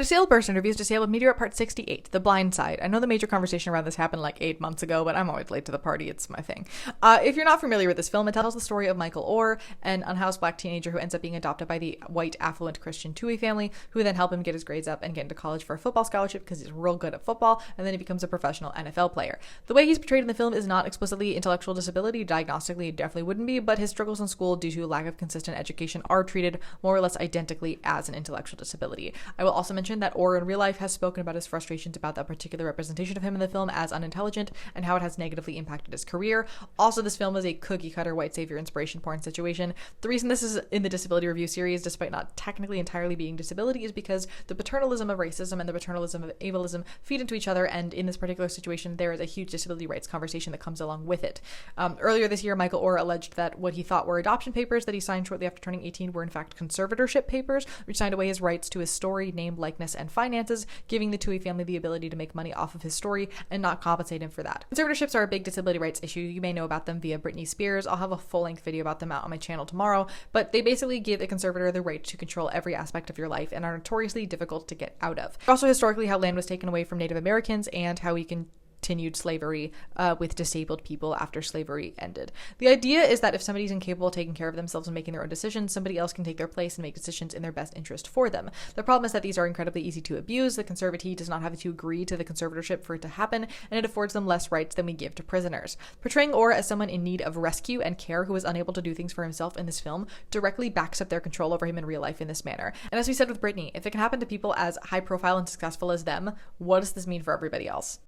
Disabled Person reviews Disabled Meteorite Part 68, The Blind Side. I know the major conversation around this happened like 8 months ago, but I'm always late to the party. It's my thing. If you're not familiar with this film, it tells the story of Michael Orr, an unhoused black teenager who ends up being adopted by the white, affluent Christian Toohey family, who then help him get his grades up and get into college for a football scholarship because he's real good at football, and then he becomes a professional NFL player. The way he's portrayed in the film is not explicitly intellectual disability. Diagnostically, it definitely wouldn't be, but his struggles in school due to lack of consistent education are treated more or less identically as an intellectual disability. I will also mention that Orr in real life has spoken about his frustrations about that particular representation of him in the film as unintelligent and how it has negatively impacted his career. Also, this film is a cookie cutter white savior inspiration porn situation. The reason this is in the disability review series, despite not technically entirely being disability, is because the paternalism of racism and the paternalism of ableism feed into each other, and in this particular situation, there is a huge disability rights conversation that comes along with it. Earlier this year, Michael Orr alleged that what he thought were adoption papers that he signed shortly after turning 18 were in fact conservatorship papers, which signed away his rights to his story, name, likeness, and finances, giving the Toohey family the ability to make money off of his story and not compensate him for that. Conservatorships are a big disability rights issue. You may know about them via Britney Spears. I'll have a full-length video about them out on my channel tomorrow, but they basically give a conservator the right to control every aspect of your life and are notoriously difficult to get out of. Also, historically, how land was taken away from Native Americans and how we continued slavery with disabled people after slavery ended. The idea is that if somebody's incapable of taking care of themselves and making their own decisions, somebody else can take their place and make decisions in their best interest for them. The problem is that these are incredibly easy to abuse. The conservatee does not have to agree to the conservatorship for it to happen, and it affords them less rights than we give to prisoners. Portraying Orr as someone in need of rescue and care who is unable to do things for himself in this film directly backs up their control over him in real life in this manner. And as we said with Britney, if it can happen to people as high profile and successful as them, what does this mean for everybody else?